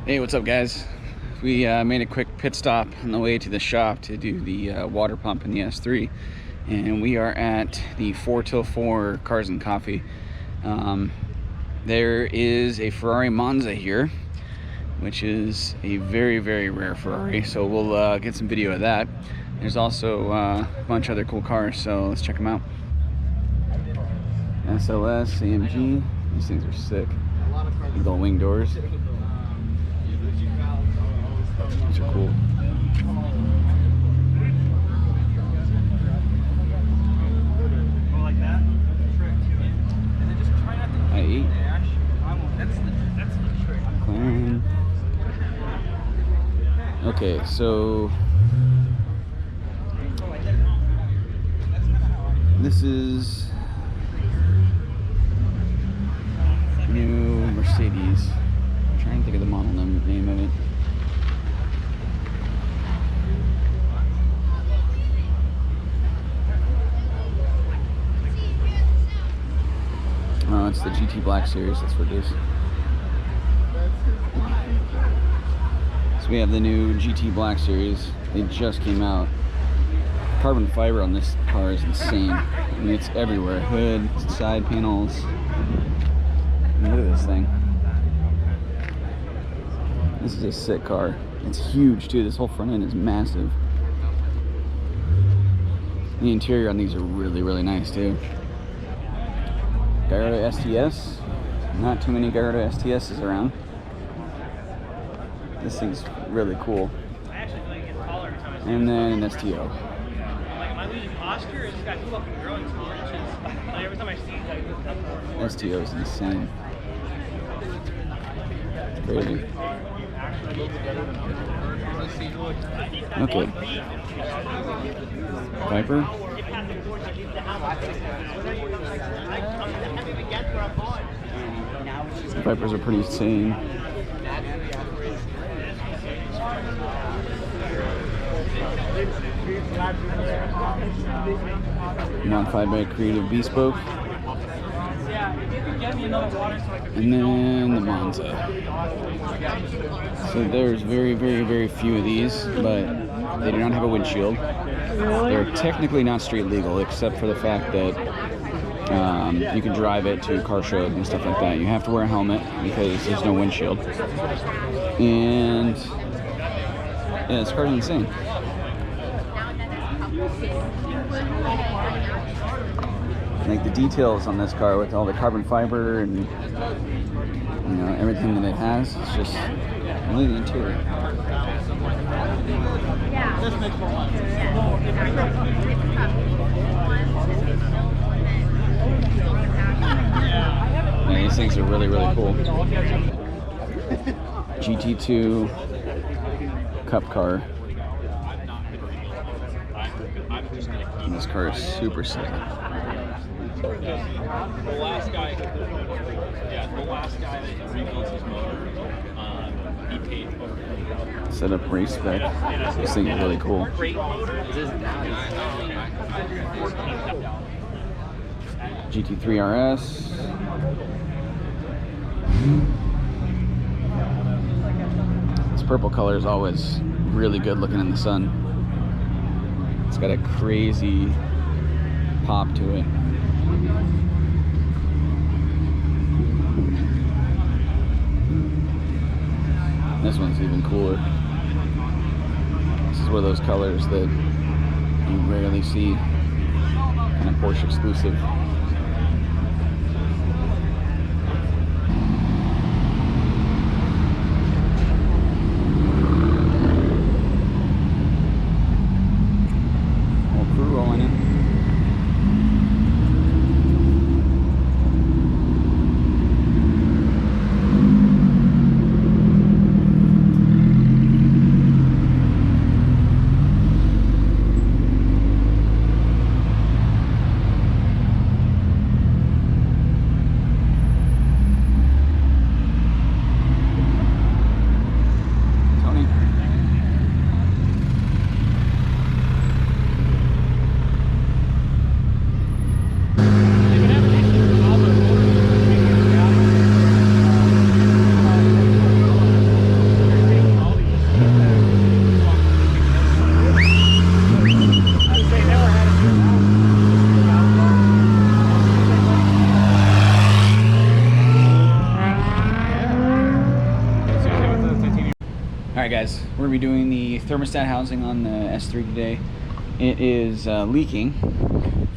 Hey, what's up, guys? We made a quick pit stop on the way to the shop to do the water pump in the S3, and we are at the 4 till 4 Cars and Coffee. There is a Ferrari Monza here, which is a very, very rare Ferrari, so we'll get some video of that. There's also a bunch of other cool cars, so let's check them out. SLS, AMG, these things are sick. Big old wing doors. These are cool. I8. McLaren. Okay, so this is new Mercedes. I'm trying to think of the model name of it. Oh, it's the GT Black Series, that's what it is. So we have the new GT Black Series. They just came out. Carbon fiber on this car is insane. I mean, it's everywhere. Hood, side panels. I mean, look at this thing. This is a sick car. It's huge too. This whole front end is massive. The interior on these are really, really nice too. Gallardo STS. Not too many Gallardo STSs around. This thing's really cool. And then an STO. STO is insane. It's crazy. Okay. Viper. The Vipers are pretty insane. Modified by Creative Bespoke. And then the Monza. So there's very, very, very few of these, but they do not have a windshield. They're technically not street legal, except for the fact that you can drive it to car shows and stuff like that. You have to wear a helmet because there's no windshield. And yeah, this car's insane. Like the details on this car with all the carbon fiber and everything that it has, it's just really the interior. Yeah, these things are really, really cool. GT2 Cup car. And this car is super sick. The last guy that rebuilt his motor, he paid over. Set up race spec. This thing is really cool. GT3 RS. This purple color is always really good looking in the sun. It's got a crazy pop to it. This one's even cooler. This is one of those colors that you rarely see, kind of Porsche exclusive. Whole crew rolling in. Alright guys, we're going to be doing the thermostat housing on the S3 today. It is leaking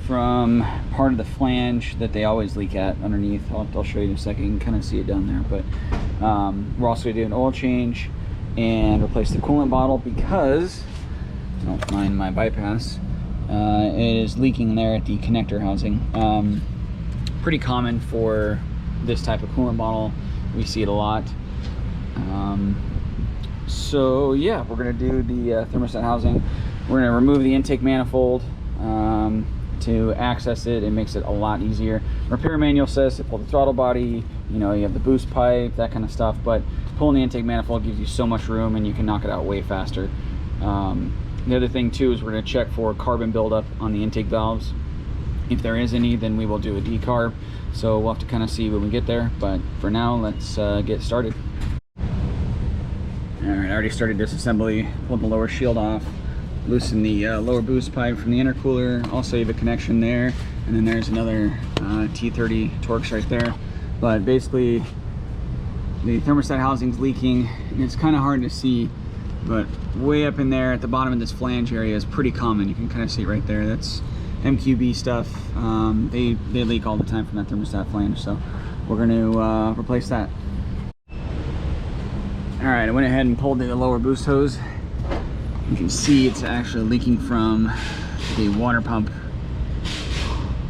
from part of the flange that they always leak at underneath. I'll show you in a second. You can kind of see it down there. But we're also going to do an oil change and replace the coolant bottle because, don't mind my bypass, it is leaking there at the connector housing. Pretty common for this type of coolant bottle. We see it a lot. So yeah, we're going to do the thermostat housing. We're going to remove the intake manifold to access it. It makes it a lot easier. Repair manual says to pull the throttle body, you know, you have the boost pipe, that kind of stuff, but pulling the intake manifold gives you so much room and you can knock it out way faster. The other thing too is we're going to check for carbon buildup on the intake valves. If there is any, then we will do a decarb. So we'll have to kind of see when we get there, but for now, let's get started. All right, I already started disassembly. Pulled the lower shield off, loosened the lower boost pipe from the intercooler. Also, you have a connection there, and then there's another T30 Torx right there. But basically, the thermostat housing's leaking, and it's kind of hard to see, but way up in there at the bottom of this flange area is pretty common. You can kind of see it right there. That's MQB stuff. They leak all the time from that thermostat flange, so we're going to replace that. All right, I went ahead and pulled the lower boost hose. You can see it's actually leaking from the water pump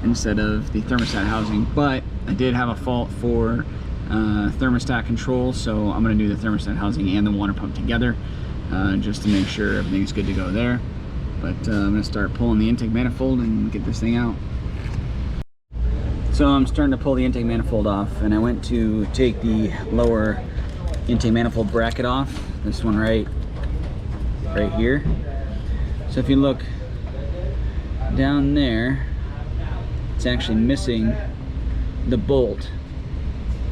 instead of the thermostat housing, but I did have a fault for thermostat control, so I'm going to do the thermostat housing and the water pump together just to make sure everything's good to go there. But I'm going to start pulling the intake manifold and get this thing out. So I'm starting to pull the intake manifold off, and I went to take the lower intake manifold bracket off, this one right here. So if you look down there, it's actually missing the bolt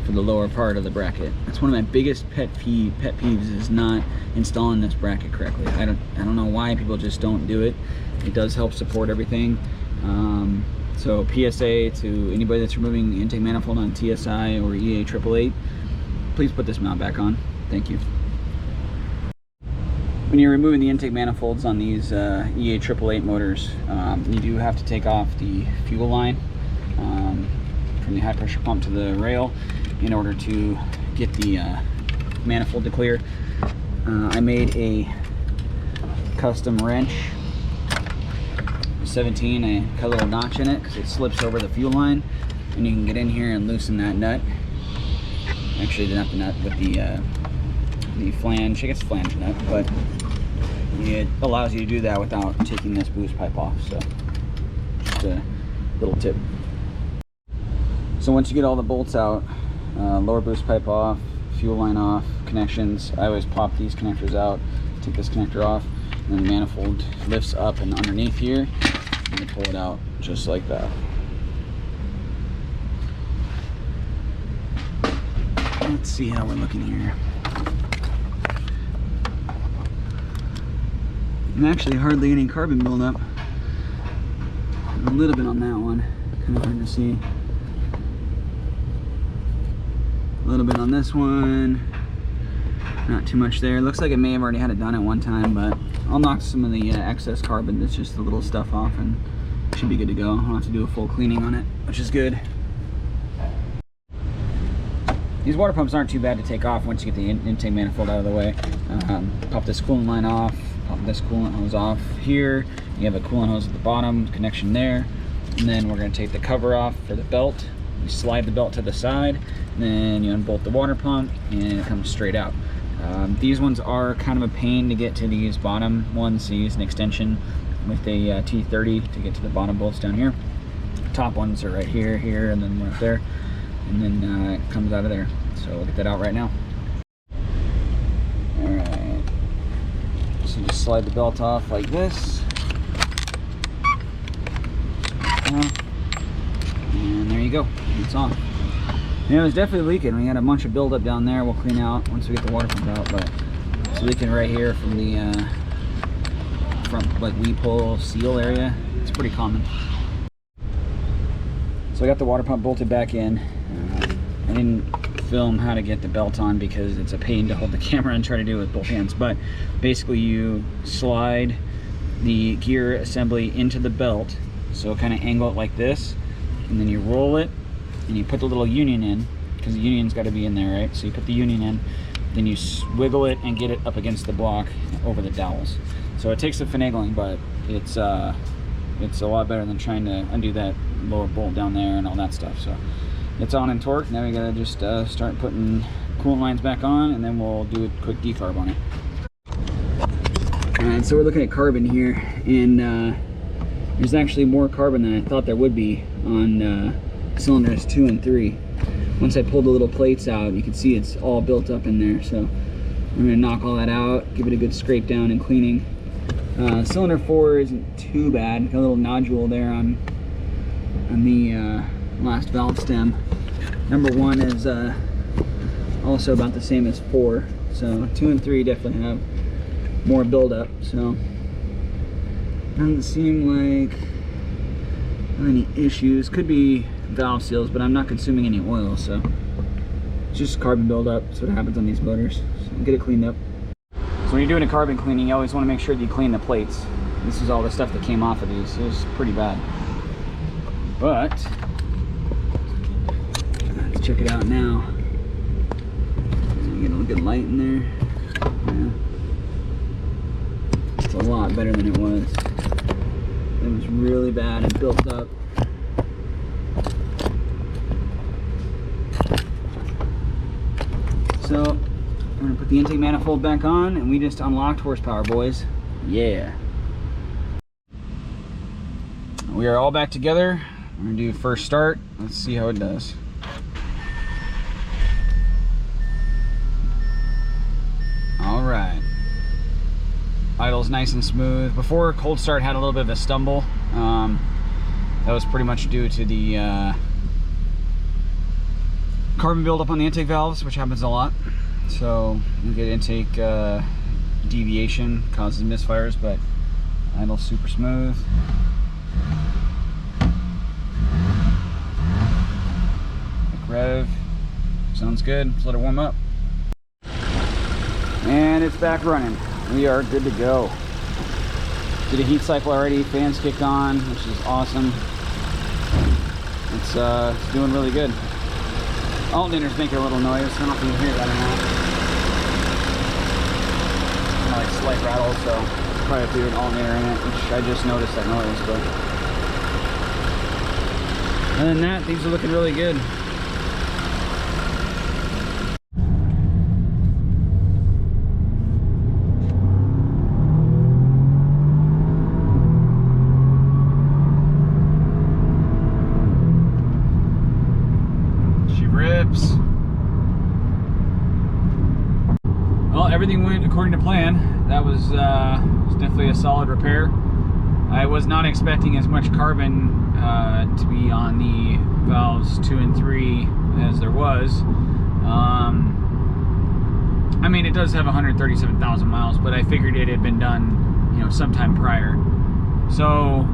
for the lower part of the bracket. That's one of my biggest pet peeves is not installing this bracket correctly. I don't know why people just don't do it. It does help support everything. So PSA to anybody that's removing the intake manifold on TSI or EA 888, please put this mount back on. Thank you. When you're removing the intake manifolds on these EA 888 motors, you do have to take off the fuel line from the high pressure pump to the rail in order to get the manifold to clear. I made a custom wrench, 17. I cut a little notch in it because it slips over the fuel line, and you can get in here and loosen that nut. Actually, not the nut, but the flange. I guess flange nut, but it allows you to do that without taking this boost pipe off. So, just a little tip. So once you get all the bolts out, lower boost pipe off, fuel line off, connections, I always pop these connectors out, take this connector off, and then the manifold lifts up and underneath here, and you pull it out just like that. Let's see how we're looking here. And actually hardly any carbon buildup. A little bit on that one, kind of hard to see. A little bit on this one, not too much there. Looks like it may have already had it done at one time, but I'll knock some of the excess carbon, that's just the little stuff, off, and it should be good to go. I don't have to do a full cleaning on it, which is good. These water pumps aren't too bad to take off once you get the intake manifold out of the way. Pop this coolant line off, pop this coolant hose off here. You have a coolant hose at the bottom, connection there. And then we're going to take the cover off for the belt. You slide the belt to the side, and then you unbolt the water pump, and it comes straight out. These ones are kind of a pain to get to these bottom ones, so you use an extension with a T30 to get to the bottom bolts down here. Top ones are right here, here, and then right there. And then it comes out of there. So we'll get that out right now. Alright. So just slide the belt off like this. And there you go. It's on. Yeah, it was definitely leaking. We had a bunch of buildup down there. We'll clean out once we get the water pump out. But it's leaking right here from the front, like, weep hole seal area. It's pretty common. So I got the water pump bolted back in. I didn't film how to get the belt on because it's a pain to hold the camera and try to do it with both hands. But basically you slide the gear assembly into the belt, so kind of angle it like this, and then you roll it and you put the little union in, because the union's got to be in there, right? So you put the union in, then you wiggle it and get it up against the block over the dowels. So it takes the finagling, but it's a lot better than trying to undo that lower bolt down there and all that stuff. So it's on and torqued. Now we gotta just start putting coolant lines back on, and then we'll do a quick decarb on it. Alright, so we're looking at carbon here, and there's actually more carbon than I thought there would be on cylinders 2 and 3. Once I pulled the little plates out, you can see it's all built up in there. So I'm gonna knock all that out, give it a good scrape down and cleaning. Cylinder 4 isn't too bad. Got a little nodule there on the last valve stem. Number 1 is also about the same as 4. So 2 and 3 definitely have more buildup. So doesn't seem like any issues. Could be valve seals, but I'm not consuming any oil, so it's just carbon buildup. That's what happens on these motors. So get it cleaned up. So when you're doing a carbon cleaning, you always want to make sure that you clean the plates. This is all the stuff that came off of these. It was pretty bad. But let's check it out now. Get a good light in there. Yeah. It's a lot better than it was. It was really bad and built up. So I'm gonna put the intake manifold back on, and we just unlocked horsepower, boys. Yeah. We are all back together. We're gonna do first start. Let's see how it does. All right. Idle's nice and smooth. Before, cold start had a little bit of a stumble. That was pretty much due to the carbon buildup on the intake valves, which happens a lot. So you get intake deviation, causes misfires, but idle's super smooth. Quick rev. Sounds good. Let's let it warm up. And it's back running. We are good to go. Did a heat cycle already, fans kicked on, which is awesome. It's doing really good. Alternator's making a little noise. I don't know if you can hear that or not. Kind of like slight rattle, so probably have to do an alternator in it, which I just noticed that noise. But other than that, things are looking really good. Well, everything went according to plan. That was definitely a solid repair. I was not expecting as much carbon to be on the valves 2 and 3 as there was. I mean, it does have 137,000 miles, but I figured it had been done, you know, sometime prior. So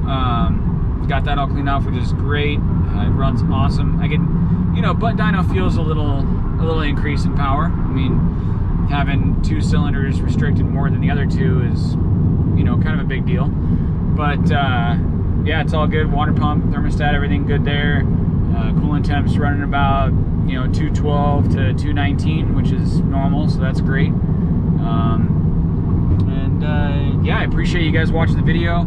got that all cleaned off, which is great. It runs awesome. I can, you know, butt dyno feels a little increase in power. I mean, having 2 cylinders restricted more than the other 2 is, you know, kind of a big deal. But yeah, it's all good. Water pump, thermostat, everything good there. Coolant temps running about, you know, 212 to 219, which is normal, so that's great. Yeah, I appreciate you guys watching the video.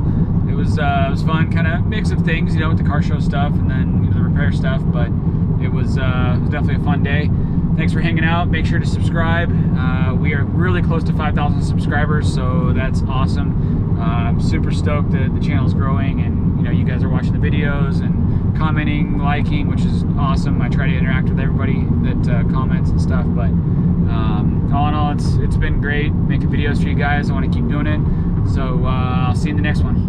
It was fun, kind of mix of things, you know, with the car show stuff and then, you know, the repair stuff. But it was definitely a fun day. Thanks for hanging out. Make sure to subscribe. We are really close to 5,000 subscribers, so that's awesome. I'm super stoked that the channel's growing, and you know, you guys are watching the videos and commenting, liking, which is awesome. I try to interact with everybody that comments and stuff. But all in all, it's been great making videos for you guys. I want to keep doing it. So I'll see you in the next one.